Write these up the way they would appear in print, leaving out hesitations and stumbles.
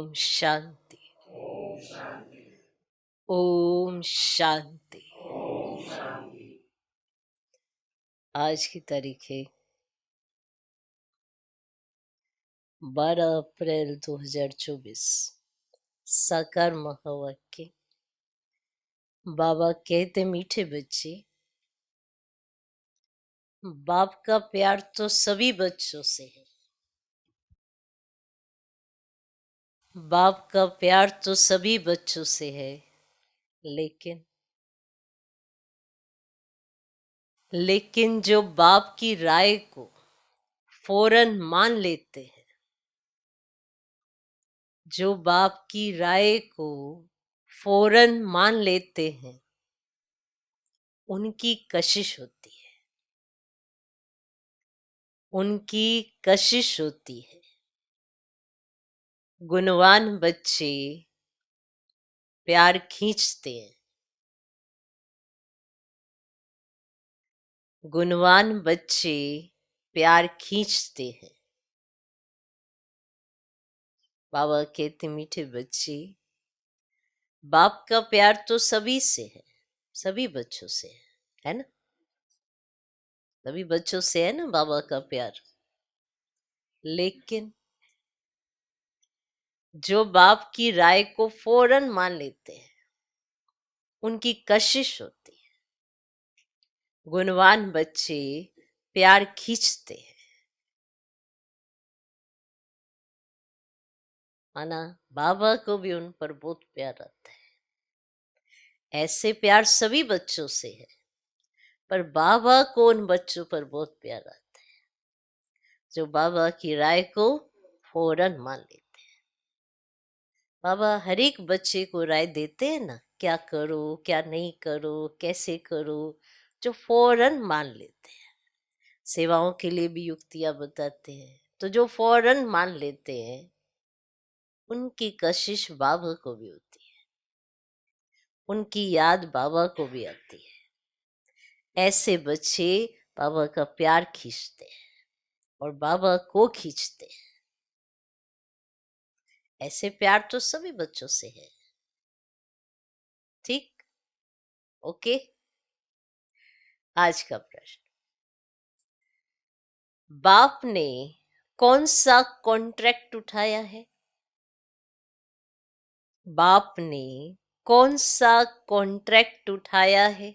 ओम शांति। ओम शांति। आज की तारीख है 12 अप्रैल 2024। साकार महावाक्य। बाबा कहते, मीठे बच्चे, बाप का प्यार तो सभी बच्चों से है। बाप का प्यार तो सभी बच्चों से है, लेकिन जो बाप की राय को फौरन मान लेते हैं, जो बाप की राय को फौरन मान लेते हैं, उनकी कशिश होती है। उनकी कशिश होती है। गुणवान बच्चे प्यार खींचते हैं। गुणवान बच्चे प्यार खींचते हैं। बाबा कहते, मीठे बच्चे, बाप का प्यार तो सभी से है, सभी बच्चों से है ना? सभी बच्चों से है ना बाबा का प्यार। लेकिन जो बाप की राय को फौरन मान लेते हैं, उनकी कशिश होती है। गुणवान बच्चे प्यार खींचते हैं। माना बाबा को भी उन पर बहुत प्यार आता है। ऐसे प्यार सभी बच्चों से है, पर बाबा को उन बच्चों पर बहुत प्यार आता है जो बाबा की राय को फौरन मान लेते हैं। बाबा हर एक बच्चे को राय देते हैं ना, क्या करो क्या नहीं करो, कैसे करो, जो फौरन मान लेते हैं। सेवाओं के लिए भी युक्तियां बताते हैं, तो जो फौरन मान लेते हैं, उनकी कशिश बाबा को भी होती है, उनकी याद बाबा को भी आती है। ऐसे बच्चे बाबा का प्यार खींचते हैं और बाबा को खींचते हैं। ऐसे प्यार तो सभी बच्चों से है। ठीक? ओके। आज का प्रश्न, बाप ने कौन सा कॉन्ट्रैक्ट उठाया है? बाप ने कौन सा कॉन्ट्रैक्ट उठाया है?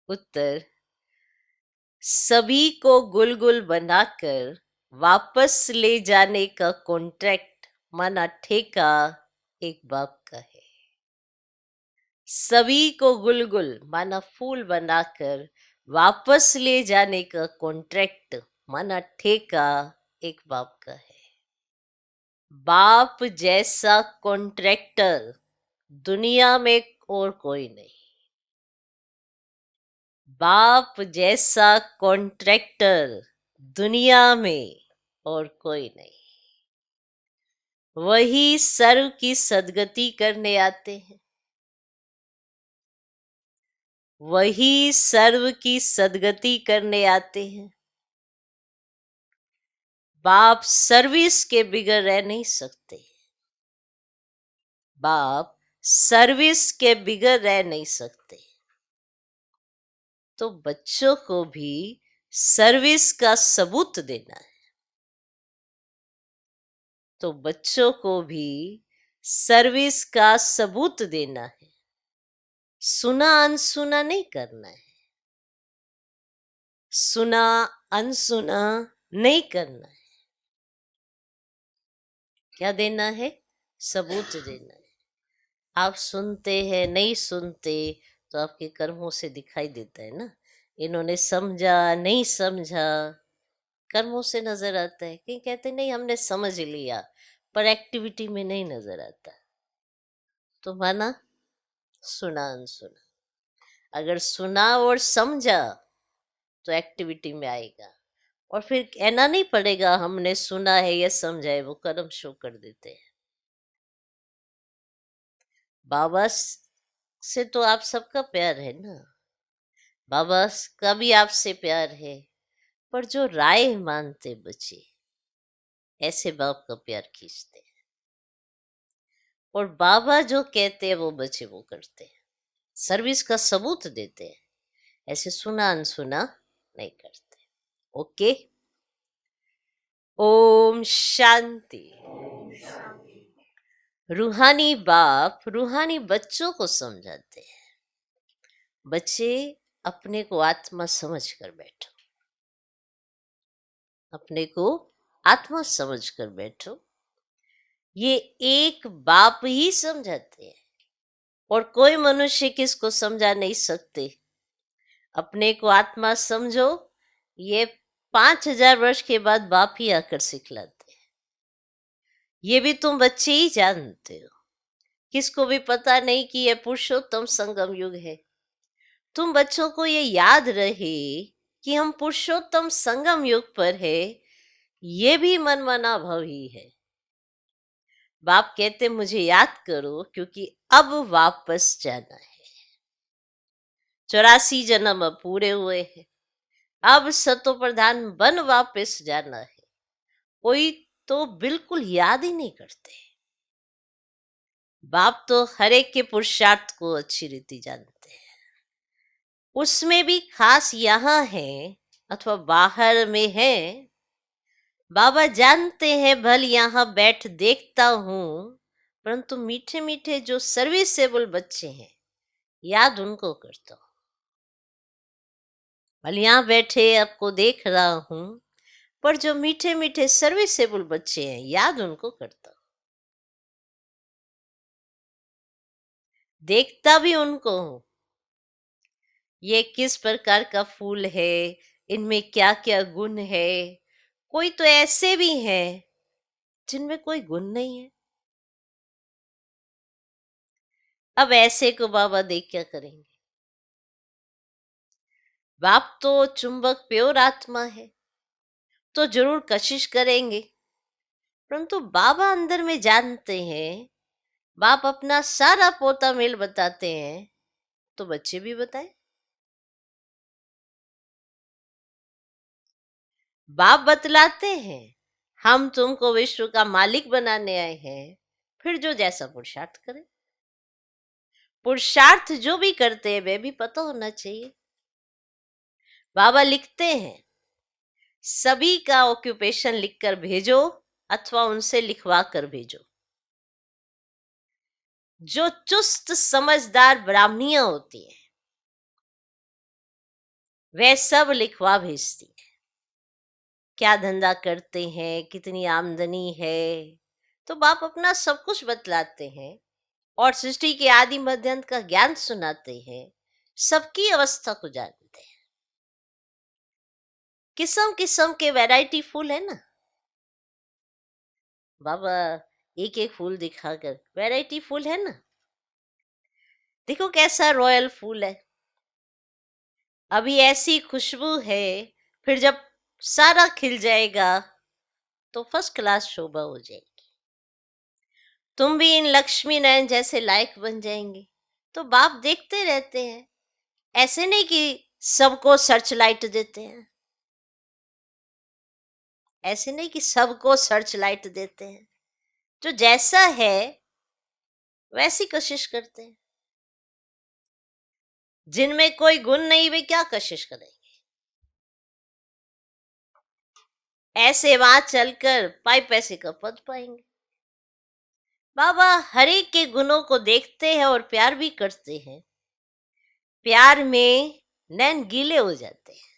उत्तर, सभी को गुल बनाकर वापस ले जाने का कॉन्ट्रैक्ट माना ठेका एक बाप का है। सभी को गुल माना फूल बनाकर वापस ले जाने का कॉन्ट्रैक्ट माना ठेका एक बाप का है। बाप जैसा कॉन्ट्रैक्टर दुनिया में और कोई नहीं। बाप जैसा कॉन्ट्रैक्टर दुनिया में और कोई नहीं। वही सर्व की सदगति करने आते हैं। वही सर्व की सदगति करने आते हैं। बाप सर्विस के बिगड़ रह नहीं सकते। बाप सर्विस के बिगड़ रह नहीं सकते। तो बच्चों को भी सर्विस का सबूत देना है। तो बच्चों को भी सर्विस का सबूत देना है। सुना अनसुना नहीं करना है। सुना अनसुना नहीं करना है। क्या देना है? सबूत देना है। आप सुनते हैं, नहीं सुनते, तो आपके कर्मों से दिखाई देता है ना। इन्होंने समझा नहीं समझा, कर्मों से नजर आता है। कहीं कहते नहीं हमने समझ लिया, पर एक्टिविटी में नहीं नजर आता। तो माना सुना अनसुना। अगर सुना और समझा तो एक्टिविटी में आएगा, और फिर कहना नहीं पड़ेगा हमने सुना है या समझा है, वो कर्म शो कर देते हैं। बाबा से तो आप सबका प्यार है ना, बाबा का भी आपसे प्यार है, पर जो राय मानते बच्चे, ऐसे बाप का प्यार खींचते हैं। और बाबा जो कहते हैं वो बच्चे वो करते हैं, सर्विस का सबूत देते हैं, ऐसे सुना अनसुना नहीं करते। ओके। ओम शांति। रूहानी बाप रूहानी बच्चों को समझाते हैं, बच्चे अपने को आत्मा समझ कर बैठो, अपने को आत्मा समझ कर बैठो। ये एक बाप ही समझाते हैं और कोई मनुष्य किसको समझा नहीं सकते। अपने को आत्मा समझो, ये 5000 वर्ष के बाद बाप ही आकर सिखलाते हैं। ये भी तुम बच्चे ही जानते हो, किसको भी पता नहीं कि ये पुरुषोत्तम संगम युग है। तुम बच्चों को ये याद रहे कि हम पुरुषोत्तम संगम युग पर है, ये भी मनमाना भाव ही है। बाप कहते मुझे याद करो क्योंकि अब वापस जाना है। 84 जन्म अब पूरे हुए हैं, अब सतो प्रधान बन वापस जाना है। कोई तो बिल्कुल याद ही नहीं करते। बाप तो हर एक के पुरुषार्थ को अच्छी रीति जानते हैं। उसमें भी खास यहाँ है अथवा बाहर में है, बाबा जानते हैं भल यहाँ बैठ देखता हूं, परंतु मीठे मीठे जो सर्विसेबल बच्चे हैं याद उनको करता हूं। भल यहाँ बैठे आपको देख रहा हूं, पर जो मीठे मीठे सर्विसेबल बच्चे हैं याद उनको करता हूं, देखता भी उनको हूं। ये किस प्रकार का फूल है, इनमें क्या क्या गुण है। कोई तो ऐसे भी हैं जिनमें कोई गुण नहीं है। अब ऐसे को बाबा देख क्या करेंगे। बाप तो चुंबक प्योर आत्मा है, तो जरूर कशिश करेंगे, परंतु बाबा अंदर में जानते हैं। बाप अपना सारा पोता मेल बताते हैं, तो बच्चे भी बताए। बाप बतलाते हैं हम तुमको विश्व का मालिक बनाने आए हैं, फिर जो जैसा पुरुषार्थ करे। पुरुषार्थ जो भी करते हैं वे भी पता होना चाहिए। बाबा लिखते हैं सभी का ऑक्यूपेशन लिखकर भेजो अथवा उनसे लिखवा कर भेजो। जो चुस्त समझदार ब्राह्मणियां होती हैं वे सब लिखवा भेजती हैं, क्या धंधा करते हैं, कितनी आमदनी है। तो बाप अपना सब कुछ बतलाते हैं और सृष्टि के आदि मध्य अंत का ज्ञान सुनाते हैं, सबकी अवस्था को जानते हैं। किस्म किस्म के वैरायटी फूल है ना, बाबा एक एक फूल दिखाकर वैरायटी फूल है ना। देखो कैसा रॉयल फूल है, अभी ऐसी खुशबू है, फिर जब सारा खिल जाएगा तो फर्स्ट क्लास शोभा हो जाएगी। तुम भी इन लक्ष्मी नयन जैसे लायक बन जाएंगे। तो बाप देखते रहते हैं, ऐसे नहीं कि सबको सर्च लाइट देते हैं, ऐसे नहीं कि सबको सर्च लाइट देते हैं। जो जैसा है वैसी कोशिश करते हैं। जिनमें कोई गुण नहीं वे क्या कोशिश करेंगे। ऐसे वहां चलकर पाई पैसे का पद पाएंगे। बाबा हर एक के गुणों को देखते हैं और प्यार भी करते हैं। प्यार में नैन गीले हो जाते हैं।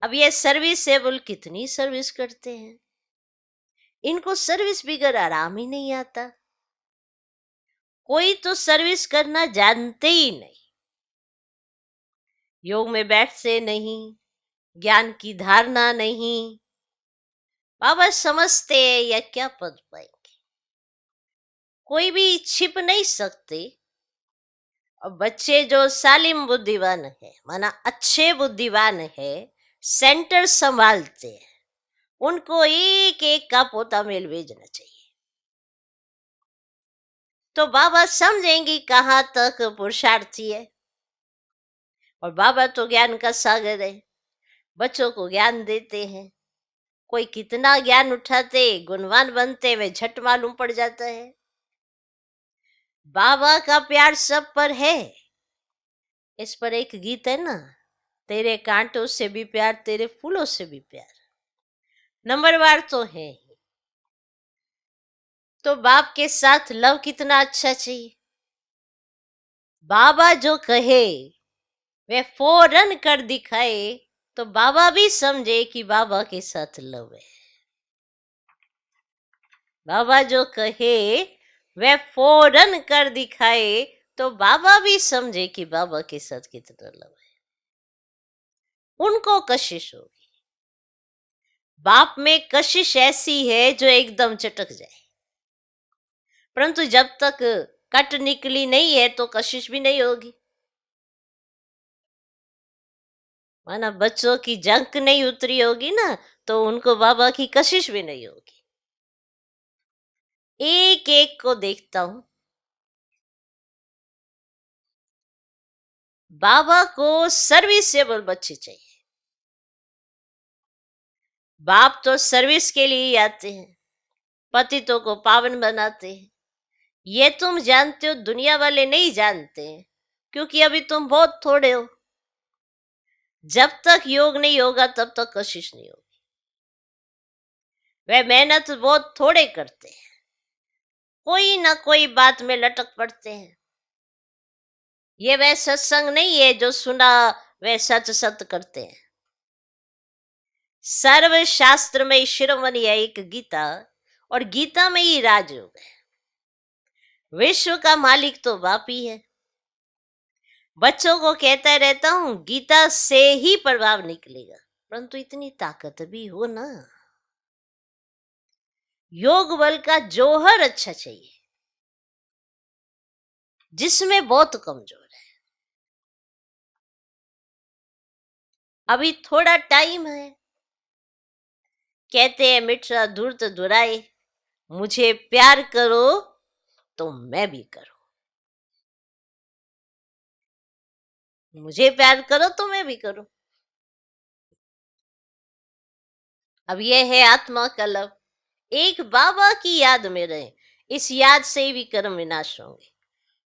अब ये सर्विसेबल कितनी सर्विस करते हैं, इनको सर्विस बिगर आराम ही नहीं आता। कोई तो सर्विस करना जानते ही नहीं, योग में बैठते नहीं, ज्ञान की धारणा नहीं। बाबा समझते या क्या पद पाएंगे, कोई भी छिप नहीं सकते। और बच्चे जो सालिम बुद्धिवान है, माना अच्छे बुद्धिवान है, सेंटर संभालते हैं, उनको एक एक का पोता मेल भेजना चाहिए। तो बाबा समझेंगे कहाँ तक पुरुषार्थी है। और बाबा तो ज्ञान का सागर है, बच्चों को ज्ञान देते हैं। कोई कितना ज्ञान उठाते, गुणवान बनते, वे झट मालूम पड़ जाता है। बाबा का प्यार सब पर है। इस पर एक गीत है ना, तेरे कांटों से भी प्यार, तेरे फूलों से भी प्यार, नंबरवार तो है ही। तो बाप के साथ लव कितना अच्छा चाहिए। बाबा जो कहे वे फौरन कर दिखाए, तो बाबा भी समझे कि बाबा के साथ लव है। बाबा जो कहे वे फौरन कर दिखाए, तो बाबा भी समझे कि बाबा के साथ कितना लव है। उनको कशिश होगी। बाप में कशिश ऐसी है जो एकदम चटक जाए, परंतु जब तक कट निकली नहीं है तो कशिश भी नहीं होगी। माना बच्चों की जंक नहीं उतरी होगी ना, तो उनको बाबा की कशिश भी नहीं होगी। एक एक को देखता हूं, बाबा को सर्विसेबल बच्चे चाहिए। बाप तो सर्विस के लिए ही आते हैं, पतितों को पावन बनाते हैं। ये तुम जानते हो, दुनिया वाले नहीं जानते हैं, क्योंकि अभी तुम बहुत थोड़े हो। जब तक योग नहीं होगा तब तक कशिश नहीं होगी। वह मेहनत बहुत थोड़े करते हैं, कोई ना कोई बात में लटक पड़ते हैं। ये वह सत्संग नहीं है जो सुना वह सच सत करते हैं। सर्व शास्त्र में शिरोमणि है एक गीता, और गीता में ही राजयोग है। विश्व का मालिक तो बाप ही है। बच्चों को कहता रहता हूं, गीता से ही प्रभाव निकलेगा, परंतु इतनी ताकत भी हो ना। योग बल का जौहर अच्छा चाहिए, जिसमें बहुत कमजोर है। अभी थोड़ा टाइम है। कहते हैं मिठा धूर्त दुराए, मुझे प्यार करो तो मैं भी करूं। मुझे प्यार करो तो मैं भी करूं। अब यह है आत्मा का लव। एक बाबा की याद में रहे, इस याद से ही भी कर्म विनाश होंगे।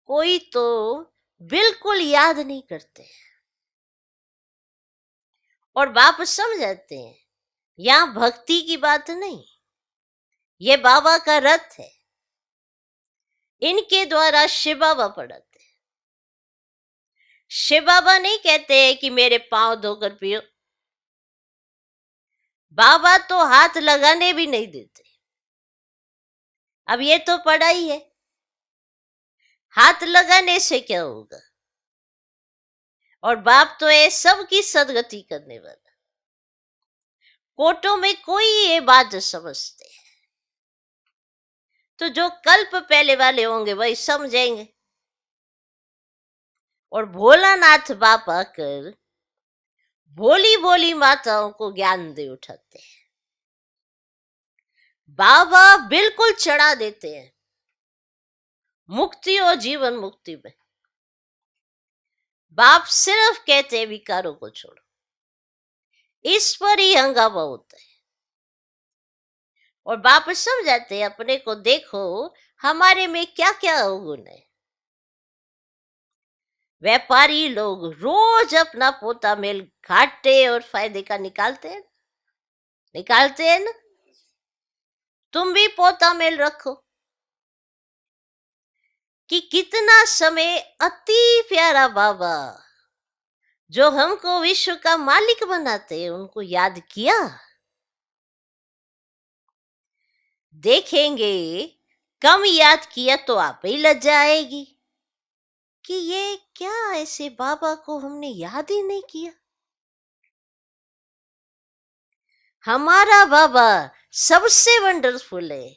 कोई तो बिल्कुल याद नहीं करते और बाप समझ जाते हैं यहां भक्ति की बात नहीं, ये बाबा का रथ है। इनके द्वारा शिव बाबा पढ़ाते हैं। शिव बाबा नहीं कहते हैं कि मेरे पांव धोकर पियो। बाबा तो हाथ लगाने भी नहीं देते। अब ये तो पढ़ाई है, हाथ लगाने से क्या होगा। और बाप तो है सबकी सदगति करने वाला। कोटों में कोई ये बात समझते हैं, तो जो कल्प पहले वाले होंगे वही समझेंगे। और भोलानाथ बाप आकर भोली भोली माताओं को ज्ञान दे उठाते हैं। बाबा बिल्कुल चढ़ा देते हैं मुक्ति और जीवन मुक्ति में। बाप सिर्फ कहते हैं विकारों को छोड़ो, इस पर ही हंगामा होता है। और बाप समझाते हैं अपने को देखो, हमारे में क्या क्या अवगुण है। व्यापारी लोग रोज अपना पोता मेल घाटे और फायदे का निकालते हैं ना। तुम भी पोता मेल रखो कि कितना समय अति प्यारा बाबा जो हमको विश्व का मालिक बनाते हैं उनको याद किया। देखेंगे कम याद किया तो आप ही लज्जा आएगी कि ये क्या ऐसे बाबा को हमने याद ही नहीं किया। हमारा बाबा सबसे वंडरफुल है।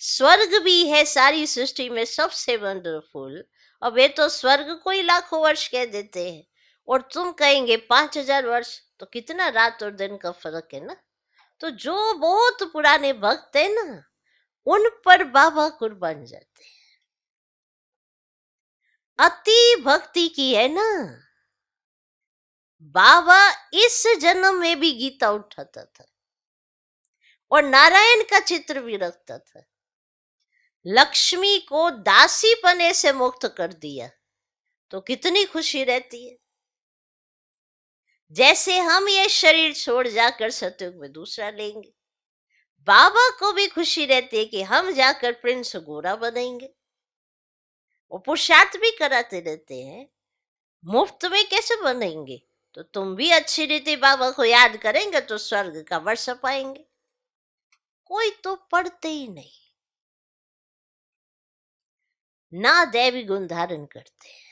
स्वर्ग भी है सारी सृष्टि में सबसे वंडरफुल। और वे तो स्वर्ग को ही लाखों वर्ष कह देते हैं, और तुम कहेंगे 5000 वर्ष, तो कितना रात और दिन का फर्क है ना। तो जो बहुत पुराने भक्त है ना, उन पर बाबा कुर्बान जाते हैं। अति भक्ति की है ना। बाबा इस जन्म में भी गीता उठाता था। और नारायण का चित्र भी रखता था। लक्ष्मी को दासीपने से मुक्त कर दिया तो कितनी खुशी रहती है। जैसे हम ये शरीर छोड़ जाकर सतयुग में दूसरा लेंगे, बाबा को भी खुशी रहती है कि हम जाकर प्रिंस गोरा बनेंगे। वो पुरुषार्थ भी कराते रहते हैं, मुफ्त में कैसे बनेंगे, तो तुम भी अच्छी रीति बाबा को याद करेंगे तो स्वर्ग का वर्ष पाएंगे। कोई तो पढ़ते ही नहीं, ना दैवी गुण धारण करते,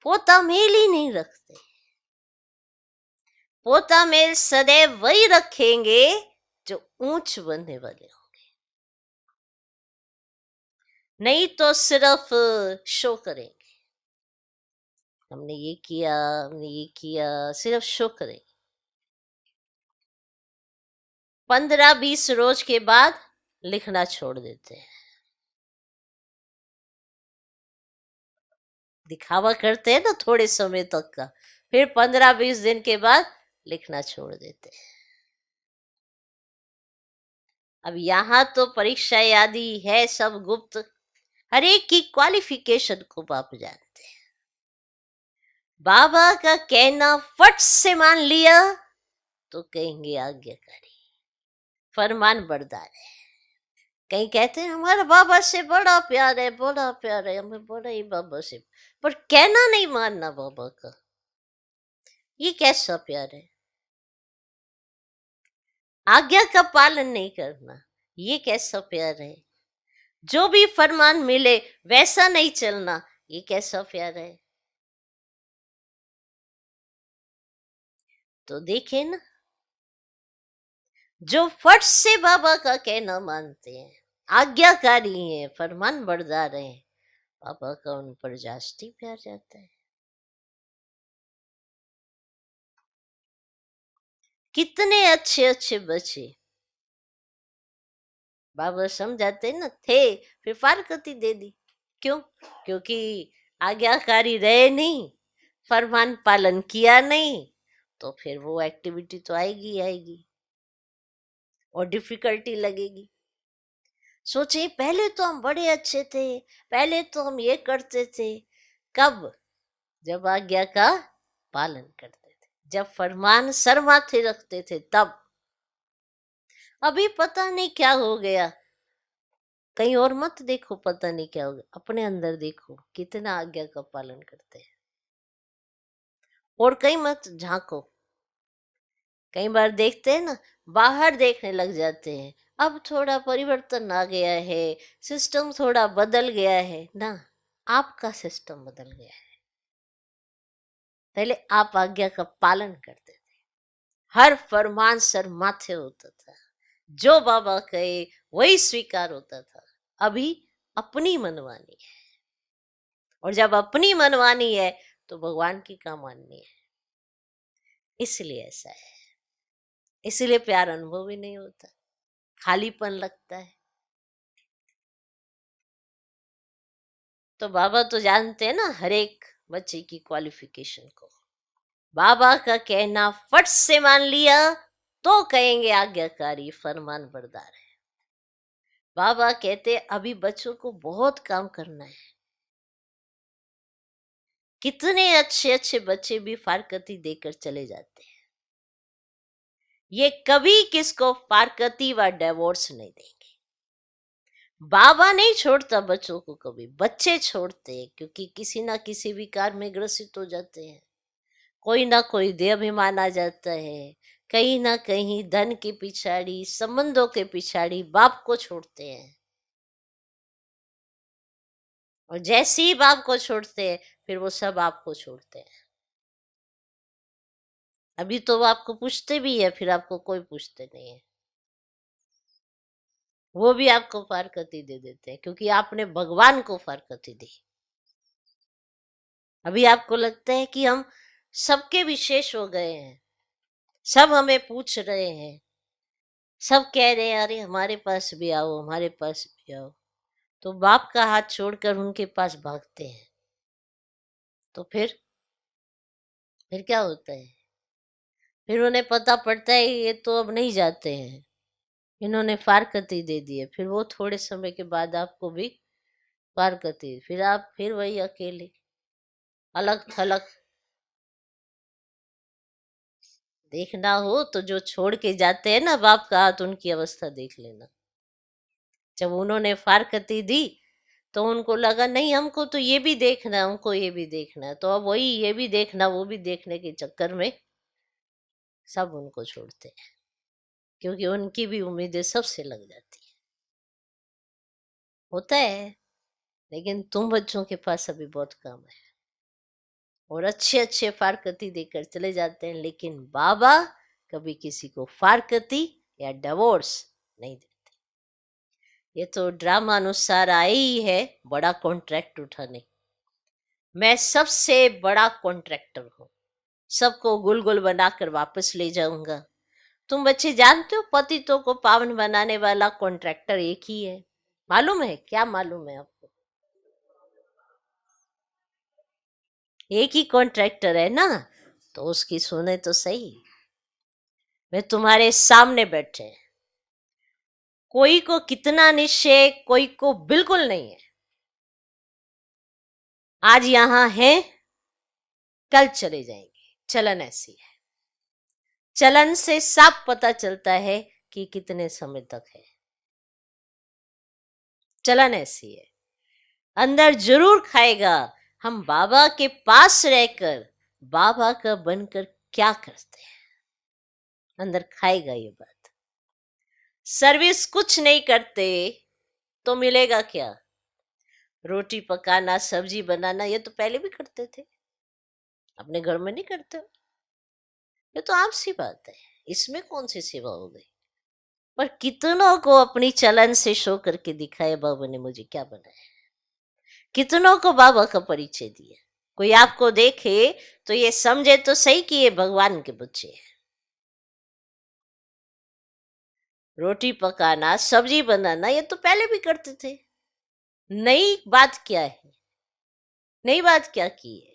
पोता मेल ही नहीं रखते। पोता मेल सदैव वही रखेंगे जो ऊंच बनने वाले होंगे, नहीं तो सिर्फ शो करेंगे, हमने ये किया, हमने ये किया, सिर्फ शो करेंगे। 15-20 रोज के बाद लिखना छोड़ देते हैं, दिखावा करते हैं ना थोड़े समय तक का, फिर 15-20 दिन के बाद लिखना छोड़ देते हैं। अब यहाँ तो परीक्षा आदि है सब गुप्त, हर एक की क्वालिफिकेशन को बाप जानते हैं। बाबा का कहना फट से मान लिया तो कहेंगे आज्ञाकारी, फरमान बरदार है। कहीं कहते हैं हमारा बाबा से बड़ा प्यार है, बड़ा प्यार है, हमें बड़ा ही बाबा से, पर कहना नहीं मानना बाबा का, ये कैसा प्यार है। आज्ञा का पालन नहीं करना, ये कैसा प्यार है। जो भी फरमान मिले वैसा नहीं चलना, ये कैसा प्यार है। तो देखे ना, जो फट से बाबा का कहना मानते हैं, आज्ञाकारी हैं, फरमान बरदार हैं, बाबा का उन पर जास्ती प्यार जाता है। कितने अच्छे अच्छे बच्चे बाबा समझाते ना थे, फिर फारकती दे दी। क्यों? क्योंकि आज्ञाकारी रहे नहीं, फरमान पालन किया नहीं, तो फिर वो एक्टिविटी तो आएगी ही आएगी और डिफिकल्टी लगेगी। सोचे पहले तो हम बड़े अच्छे थे, पहले तो हम ये करते थे। कब? जब आज्ञा का पालन करते थे, जब फरमान सर माथे रखते थे तब। अभी पता नहीं क्या हो गया, कहीं और मत देखो, पता नहीं क्या हो गया, अपने अंदर देखो कितना आज्ञा का पालन करते हैं। और कहीं मत झांको, कई बार देखते हैं ना, बाहर देखने लग जाते हैं, अब थोड़ा परिवर्तन आ गया है, सिस्टम थोड़ा बदल गया है ना, आपका सिस्टम बदल गया है। पहले आप आज्ञा का पालन करते थे, हर फरमान सर माथे होता था, जो बाबा कहे वही स्वीकार होता था। अभी अपनी मनमानी है, और जब अपनी मनमानी है तो भगवान की क्या माननी है। इसलिए ऐसा है, इसलिए प्यार अनुभव ही नहीं होता, खालीपन लगता है। तो बाबा तो जानते हैं ना हर एक बच्चे की क्वालिफिकेशन को। बाबा का कहना फट से मान लिया तो कहेंगे आज्ञाकारी, फरमान बरदार है। बाबा कहते अभी बच्चों को बहुत काम करना है। कितने अच्छे अच्छे बच्चे भी फारकती देकर चले जाते हैं, ये कभी किसको फारकती व डिवोर्स नहीं देंगे। बाबा नहीं छोड़ता बच्चों को, कभी बच्चे छोड़ते हैं, क्योंकि किसी ना किसी विकार में ग्रसित हो जाते हैं, कोई ना कोई देहाभिमान आ जाता है, कहीं ना कहीं धन के पिछाड़ी, संबंधों के पिछाड़ी बाप को छोड़ते हैं। और जैसे ही बाप को छोड़ते हैं फिर वो सब आपको छोड़ते हैं। अभी तो वो आपको पूछते भी है, फिर आपको कोई पूछते नहीं है, वो भी आपको फारकती दे देते हैं, क्योंकि आपने भगवान को फारकती दी। अभी आपको लगता है कि हम सबके विशेष हो गए हैं, सब हमें पूछ रहे हैं, सब कह रहे हैं अरे हमारे पास भी आओ, हमारे पास भी आओ, तो बाप का हाथ छोड़कर उनके पास भागते हैं। तो फिर क्या होता है? फिर उन्हें पता पड़ता है ये तो अब नहीं जाते हैं, इन्होंने फारकती दे दी है। फिर वो थोड़े समय के बाद आपको भी फारकती, फिर आप फिर वही अकेले अलग थलग। देखना हो तो जो छोड़ के जाते हैं ना बाप का हाथ, उनकी अवस्था देख लेना। जब उन्होंने फारकती दी तो उनको लगा नहीं हमको तो ये भी देखना है, हमको ये भी देखना है, तो अब वही ये भी देखना वो भी देखने के चक्कर में सब उनको छोड़ते हैं, क्योंकि उनकी भी उम्मीदें सबसे लग जाती है। होता है, लेकिन तुम बच्चों के पास अभी बहुत काम है, और अच्छे अच्छे फारकती देकर चले जाते हैं, लेकिन बाबा कभी किसी को फारकती या डिवोर्स नहीं देते। ये तो ड्रामा अनुसार आई ही है बड़ा कॉन्ट्रैक्ट उठाने। मैं सबसे बड़ा कॉन्ट्रैक्टर हूँ, सबको गुल गुल बनाकर वापस ले जाऊंगा। तुम बच्चे जानते हो पतितों को पावन बनाने वाला कॉन्ट्रैक्टर एक ही है। मालूम है? क्या मालूम है आपको? एक ही कॉन्ट्रैक्टर है ना, तो उसकी सुने तो सही। वे तुम्हारे सामने बैठे हैं, कोई को कितना निश्चय, कोई को बिल्कुल नहीं है। आज यहां है, कल चले जाएंगे। चलन ऐसी है, चलन से साफ पता चलता है कि कितने समय तक है। चलन ऐसी है, अंदर जरूर खाएगा। हम बाबा के पास रहकर बाबा का बनकर क्या करते हैं, अंदर खाएगा ये बात। सर्विस कुछ नहीं करते तो मिलेगा क्या? रोटी पकाना, सब्जी बनाना, ये तो पहले भी करते थे, अपने घर में नहीं करते? ये तो आम सी बात है, इसमें कौन सी सेवा हो गई? पर कितनों को अपनी चलन से शो करके दिखाए बाबा ने मुझे क्या बनाया, कितनों को बाबा का परिचय दिया। कोई आपको देखे तो ये समझे तो सही कि ये भगवान के बच्चे हैं। रोटी पकाना, सब्जी बनाना, ये तो पहले भी करते थे। नई बात क्या है? नई बात क्या की है?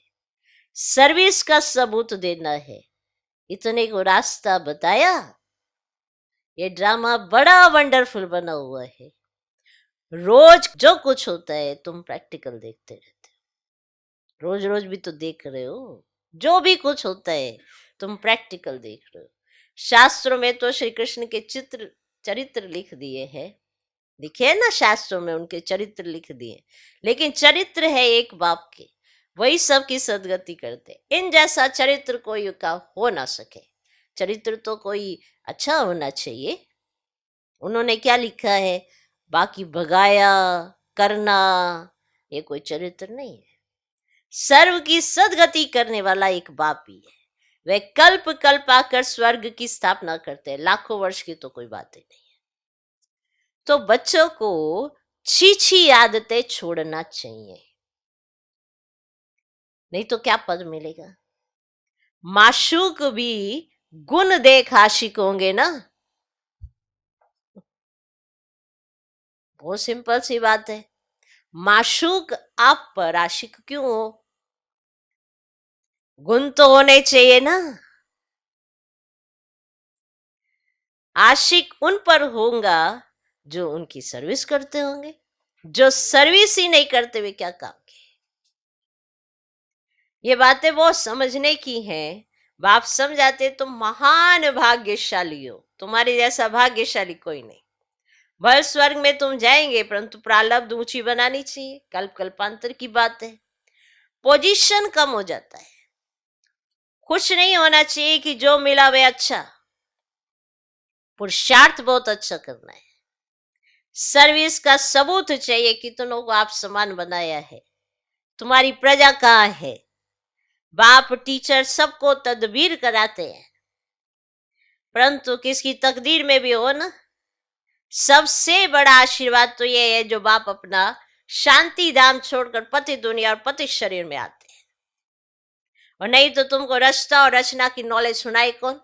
सर्विस का सबूत देना है, इतने को रास्ता बताया। ये ड्रामा बड़ा वंडरफुल बना हुआ है। रोज जो कुछ होता है तुम प्रैक्टिकल देखते रहते हो, रोज रोज भी तो देख रहे हो। जो भी कुछ होता है तुम प्रैक्टिकल देख रहे हो। शास्त्रों में तो श्री कृष्ण के चरित्र लिख दिए हैं, लिखे है ना शास्त्रों में, उनके चरित्र लिख दिए। लेकिन चरित्र है एक बाप के, वही सबकी सदगति करते। इन जैसा चरित्र कोई का हो ना सके। चरित्र तो कोई अच्छा होना चाहिए। उन्होंने क्या लिखा है? बाकी भगाया करना, ये कोई चरित्र नहीं है। सर्व की सदगति करने वाला एक बाप ही है। वे कल्प कल्प आकर स्वर्ग की स्थापना करते हैं, लाखों वर्ष की तो कोई बात ही नहीं है। तो बच्चों को छी आदतें छोड़ना चाहिए, नहीं तो क्या पद मिलेगा? माशूक भी गुण देख आशिक होंगे ना। बहुत सिंपल सी बात है। माशूक आप पर, आशिक क्यों हो? गुण तो होने चाहिए ना। आशिक उन पर होगा जो उनकी सर्विस करते होंगे। जो सर्विस ही नहीं करते वे क्या काम के? ये बातें बहुत समझने की हैं। बाप समझाते तुम महान भाग्यशाली हो, तुम्हारे जैसा भाग्यशाली कोई नहीं। भर स्वर्ग में तुम जाएंगे, परंतु प्रारब्ध ऊंची बनानी चाहिए। कल्प कल्पांतर की बात है। पोजीशन कम हो जाता है। खुश नहीं होना चाहिए कि जो मिला वह अच्छा। पुरुषार्थ बहुत अच्छा करना है। सर्विस का सबूत चाहिए, कितनों को आप समान बनाया है। तुम्हारी प्रजा कहाँ है? बाप टीचर सबको तदबीर कराते हैं, परंतु किसकी तकदीर में भी हो ना। सबसे बड़ा आशीर्वाद तो ये है जो बाप अपना शांति धाम छोड़कर पति दुनिया और पति शरीर में आते हैं। और नहीं तो तुमको रचना और रचना की नॉलेज सुनाई कौन?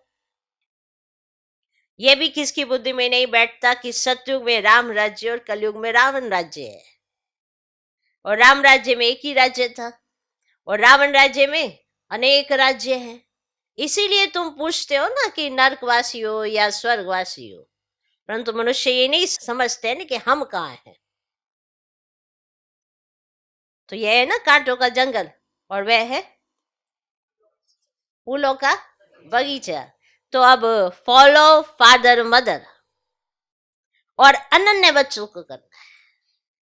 ये भी किसकी बुद्धि में नहीं बैठता कि सतयुग में राम राज्य और कलयुग में रावण राज्य है। और राम राज्य में एक ही राज्य था, और रावण राज्य में अनेक राज्य हैं। इसीलिए तुम पूछते हो ना कि नरकवासी हो या स्वर्गवासी हो, परंतु मनुष्य ये नहीं समझते ना कि हम कहाँ हैं। तो यह है ना कांटों का जंगल, और वह है फूलों का बगीचा। तो अब फॉलो फादर मदर, और अनन्य बच्चों को करना है।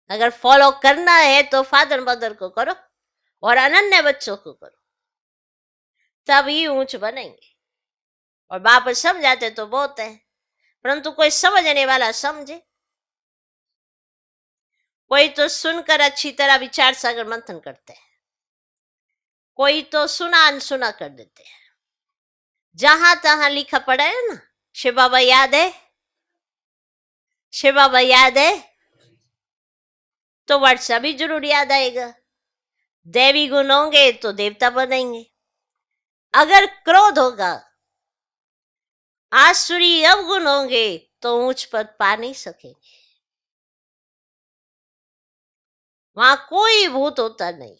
अगर फॉलो करना है तो फादर मदर को करो और अनन्य बच्चों को करो, तभी ऊंच बनेंगे। और बाप समझाते तो बहुत है, परंतु कोई समझने वाला समझे, कोई तो सुनकर अच्छी तरह विचार सागर मंथन करते हैं, कोई तो सुना अनसुना कर देते हैं। जहां तहां लिखा पड़ा है ना, शिव बाबा याद है, शिव बाबा याद है, तो वर्षा भी जरूर याद आएगा। देवी गुण होंगे तो देवता बनेंगे। अगर क्रोध होगा, आसुरी अवगुण होंगे, तो ऊंच पद पा नहीं सकेंगे। वहां कोई भूत होता नहीं,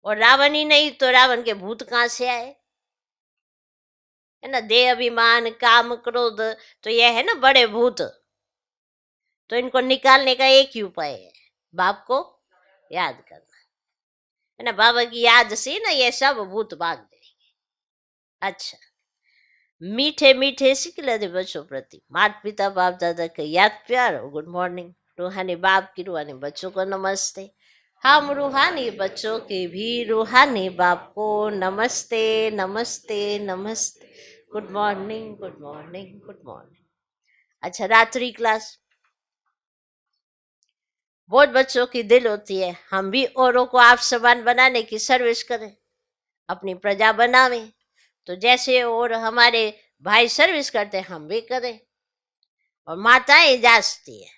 और रावण ही नहीं तो रावण के भूत कहां से आए, है ना। देह अभिमान काम क्रोध, तो यह है ना बड़े भूत। तो इनको निकालने का एक ही उपाय है, बाप को याद करना, है ना। बाबा की याद से ना ये सब भूत भाग जाएंगे। अच्छा, मीठे मीठे सिखलाते बच्चों प्रति माता पिता बाप दादा का याद प्यार और गुड मॉर्निंग। रूहानी बाप की रूहानी बच्चों को नमस्ते। हम रूहानी बच्चों के भी रूहानी बाप को नमस्ते नमस्ते नमस्ते। Good morning good morning good morning. अच्छा, रात्रि क्लास बहुत बच्चों की दिल होती है, हम भी औरों को आप समान बनाने की सर्विस करें, अपनी प्रजा बनावे। तो जैसे और हमारे भाई सर्विस करते हम भी करें। और माताएं जाचती है,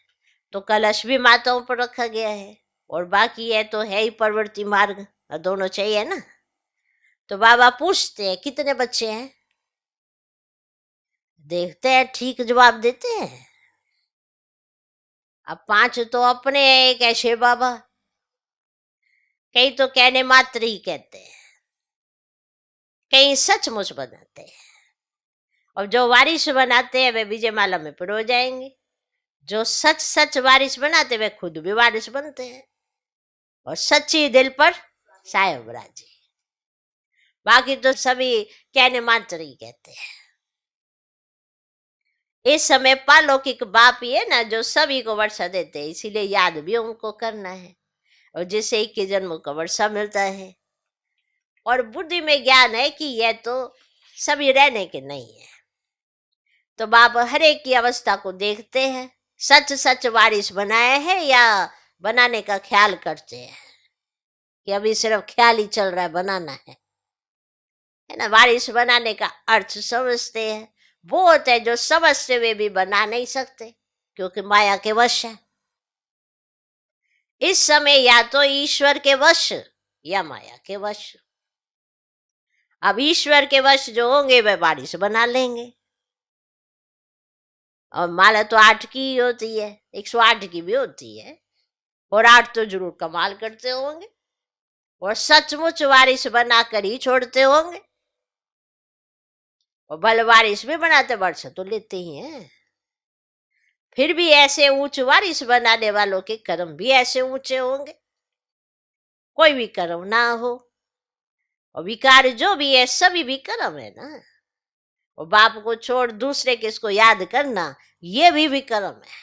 तो कलश भी माताओं पर रखा गया है, और बाकी है तो है ही प्रवृत्ति मार्ग, दोनों चाहिए ना। तो बाबा पूछते हैं कितने बच्चे हैं, देखते हैं ठीक जवाब देते हैं। अब 5 तो अपने हैं, एक है शिव बाबा, कई तो कहने मात्र ही कहते हैं, कई सचमुच बनाते हैं। और जो वारिस बनाते हैं वे विजय माला में पिरो जाएंगे। जो सच सच वारिस बनाते वे खुद भी वारिस बनते हैं, और सच्ची दिल पर साहेब राजी। बाकी तो सभी कहने मात्र ही कहते हैं। इस समय पालौकिक बाप ही है ना जो सभी को वर्षा देते हैं, इसीलिए याद भी उनको करना है, और जिससे 21 जन्मों का वर्षा मिलता है। और बुद्धि में ज्ञान है कि यह तो सभी रहने के नहीं है। तो बाप हर एक की अवस्था को देखते हैं, सच सच वारिस बनाए हैं या बनाने का ख्याल करते हैं, कि अभी सिर्फ ख्याल ही चल रहा है, बनाना है ना। वारिस बनाने का अर्थ समझते हैं। बहुत है जो समझते हुए भी बना नहीं सकते, क्योंकि माया के वश है। इस समय या तो ईश्वर के वश या माया के वश। अब ईश्वर के वश जो होंगे वे वारिस बना लेंगे। और माला तो 8 की ही होती है, 108 की भी होती है, और 8 तो जरूर कमाल करते होंगे, और सचमुच वारिस बनाकर ही छोड़ते होंगे। और बल वारिस भी बनाते, वर्ष तो लेते ही हैं। फिर भी ऐसे ऊंच वारिस बनाने वालों के कर्म भी ऐसे ऊंचे होंगे, कोई भी कर्म ना हो। और विकार जो भी है सभी भी कर्म है ना। और बाप को छोड़ दूसरे किसको याद करना, ये भी विक्रम है।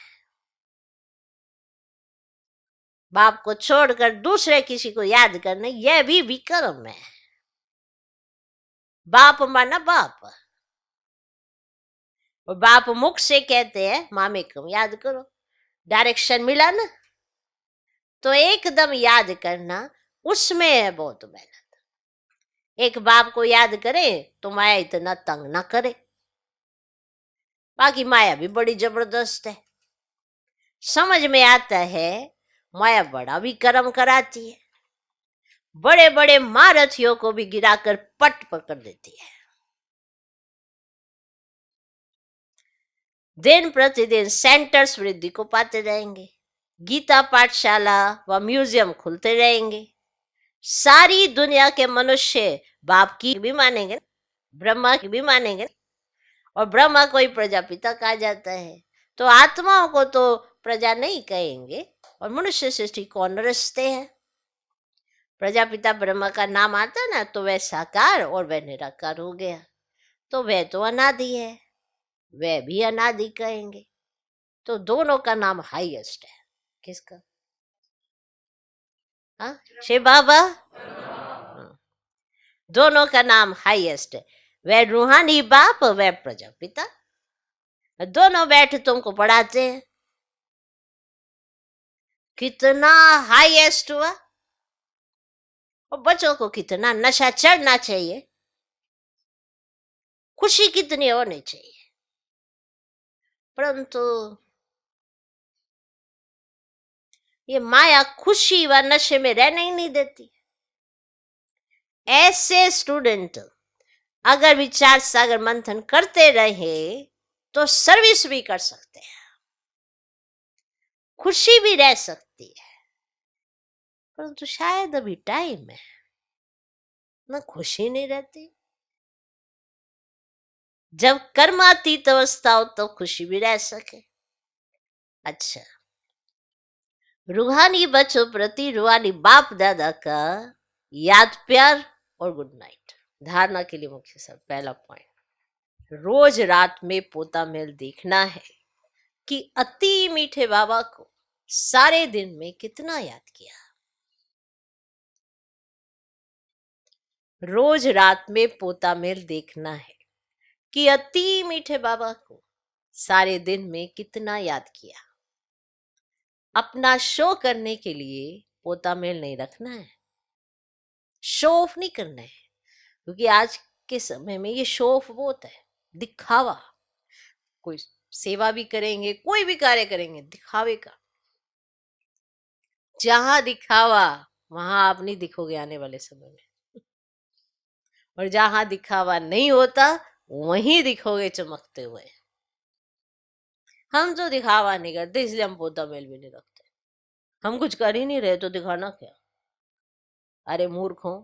बाप को छोड़कर दूसरे किसी को याद करना, यह भी विक्रम है। बाप माना बाप, और बाप मुख से कहते हैं मामे को याद करो, डायरेक्शन मिला ना, तो एकदम याद करना, उसमें है बहुत मेहनत। एक बाप को याद करे तो माया इतना तंग ना करे। बाकी माया भी बड़ी जबरदस्त है, समझ में आता है। माया बड़ा भी कर्म कराती है, बड़े बड़े महारथियों को भी गिराकर पट पकड़ देती है। दिन प्रतिदिन सेंटर्स वृद्धि को पाते रहेंगे, गीता पाठशाला व म्यूजियम खुलते रहेंगे। सारी दुनिया के मनुष्य बाप की भी मानेंगे, ब्रह्मा की भी मानेंगे, और ब्रह्मा को ही प्रजापिता कहा जाता है, तो आत्माओं को तो प्रजा नहीं कहेंगे, और मनुष्य सृष्टि कौन रचते हैं। प्रजापिता ब्रह्मा का नाम आता ना तो वह साकार और वह निराकार हो गया, तो वह तो अनादि है, वह भी अनादि कहेंगे। तो दोनों का नाम हाईएस्ट है। किसका? हाँ, शिव बाबा। हाँ, दोनों का नाम हाईएस्ट है। वह रूहानी बाप, वह प्रजापिता, दोनों बैठ तुमको पढ़ाते हैं। कितना हाईएस्ट हुआ, और बच्चों को कितना नशा चढ़ना चाहिए, खुशी कितनी होनी चाहिए, परंतु ये माया खुशी व नशे में रहने ही नहीं देती। ऐसे स्टूडेंट अगर विचार सागर मंथन करते रहे तो सर्विस भी कर सकते हैं, खुशी भी रह सकती है, परंतु शायद अभी टाइम है ना, खुशी नहीं रहती। जब कर्मातीत अवस्था हो तो खुशी भी रह सके। अच्छा, रूहानी बच्चों प्रति रूहानी बाप दादा का याद, प्यार और गुड नाइट। धारणा के लिए मुख्य सर पहला पॉइंट, रोज रात में पोता मेल देखना है कि अति मीठे बाबा को सारे दिन में कितना याद किया। रोज रात में पोता मेल देखना है कि अति मीठे बाबा को सारे दिन में कितना याद किया। अपना शो करने के लिए पोता मेल नहीं रखना है, शो ऑफ नहीं करना है, क्योंकि आज के समय में ये शो ऑफ बहुत है, दिखावा। कोई सेवा भी करेंगे, कोई भी कार्य करेंगे, दिखावे का। जहां दिखावा वहां आप नहीं दिखोगे आने वाले समय में, और जहां दिखावा नहीं होता वहीं दिखोगे चमकते हुए। हम तो दिखावा नहीं करते, इसलिए हम पोता मेल भी नहीं रखते। हम कुछ कर ही नहीं रहे तो दिखाना क्या। अरे मूर्खों,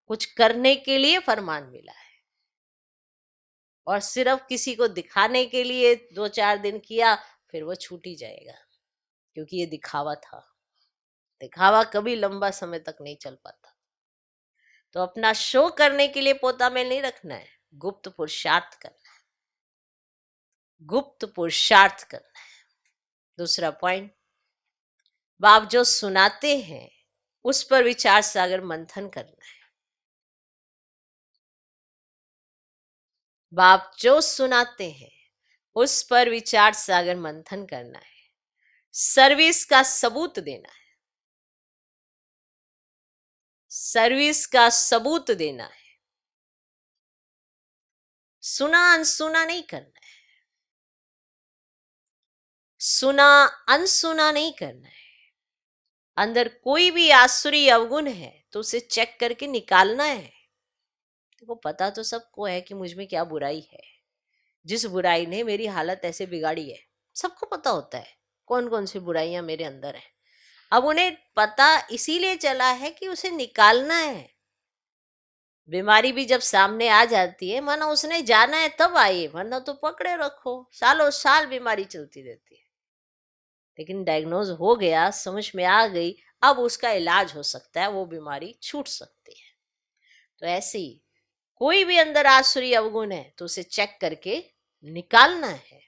कुछ करने के लिए फरमान मिला है, और सिर्फ किसी को दिखाने के लिए 2-4 दिन किया फिर वो छूट ही जाएगा, क्योंकि ये दिखावा था। दिखावा कभी लंबा समय तक नहीं चल पाता। तो अपना शो करने के लिए पोता मेल नहीं रखना है, गुप्त पुरुषार्थ करना है, गुप्त पुरुषार्थ करना है। दूसरा पॉइंट, बाप जो सुनाते हैं उस पर विचार सागर मंथन करना है। बाप जो सुनाते हैं उस पर विचार सागर मंथन करना है, सर्विस का सबूत देना है, सर्विस का सबूत देना है, सुना अनसुना नहीं करना है, सुना अनसुना नहीं करना है। अंदर कोई भी आसुरी अवगुण है तो उसे चेक करके निकालना है। देखो, पता तो सबको है कि मुझ में क्या बुराई है, जिस बुराई ने मेरी हालत ऐसे बिगाड़ी है, सबको पता होता है कौन कौन सी बुराइयां मेरे अंदर है। अब उन्हें पता इसीलिए चला है कि उसे निकालना है। बीमारी भी जब सामने आ जाती है, माना उसने जाना है तब आई, वरना तो पकड़े रखो, सालों साल बीमारी चलती रहती है। लेकिन डायग्नोज हो गया, समझ में आ गई, अब उसका इलाज हो सकता है, वो बीमारी छूट सकती है। तो ऐसे ही कोई भी अंदर आसुरी अवगुण है तो उसे चेक करके निकालना है।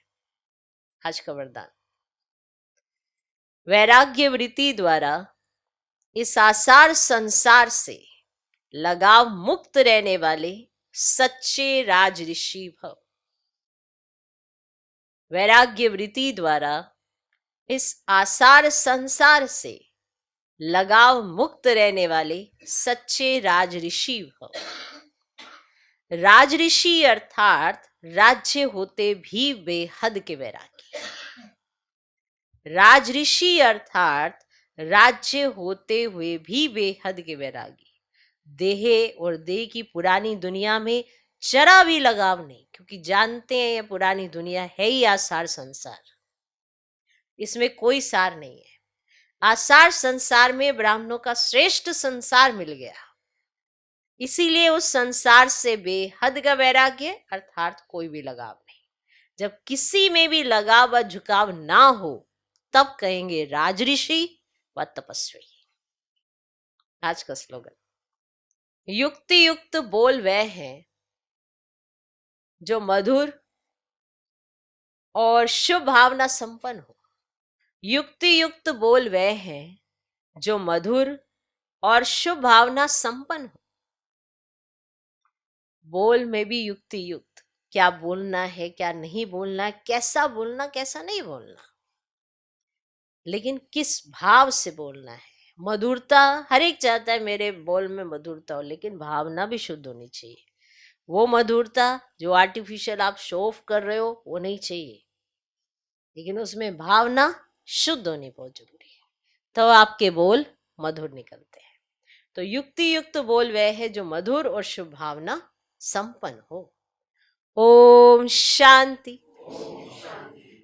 आज का वरदान, वैराग्य वृत्ति द्वारा इस आसार संसार से लगाव मुक्त रहने वाले सच्चे राज ऋषि भव। वैराग्य वृत्ति द्वारा इस आसार संसार से लगाव मुक्त रहने वाले सच्चे राज ऋषि भव। राज ऋषि अर्थात राज्य होते भी बेहद के वैरागी। राज ऋषि अर्थात राज्य होते हुए भी बेहद के वैरागी। देह और देह की पुरानी दुनिया में जरा भी लगाव नहीं, क्योंकि जानते हैं ये पुरानी दुनिया है ही आसार संसार, इसमें कोई सार नहीं है। आसार संसार में ब्राह्मणों का श्रेष्ठ संसार मिल गया, इसीलिए उस संसार से बेहद का वैराग्य अर्थात कोई भी लगाव नहीं। जब किसी में भी लगाव व झुकाव ना हो तब कहेंगे राजऋषि व तपस्वी। आज का स्लोगन, युक्ति युक्त बोल वह है जो मधुर और शुभ भावना संपन्न हो। युक्ति युक्त बोल वह है जो मधुर और शुभ भावना संपन्न हो। बोल में भी युक्ति युक्त, क्या बोलना है क्या नहीं बोलना है, कैसा बोलना कैसा नहीं बोलना, लेकिन किस भाव से बोलना है। मधुरता, हर एक चाहता है मेरे बोल में मधुरता हो, लेकिन भावना भी शुद्ध होनी चाहिए। वो मधुरता जो आर्टिफिशियल आप शो ऑफ कर रहे हो वो नहीं चाहिए, लेकिन उसमें भावना शुद्ध होनी बहुत जरूरी है, तो आपके बोल मधुर निकलते हैं। तो युक्ति युक्त बोल वह है जो मधुर और शुभ भावना संपन्न हो। ओम शांति।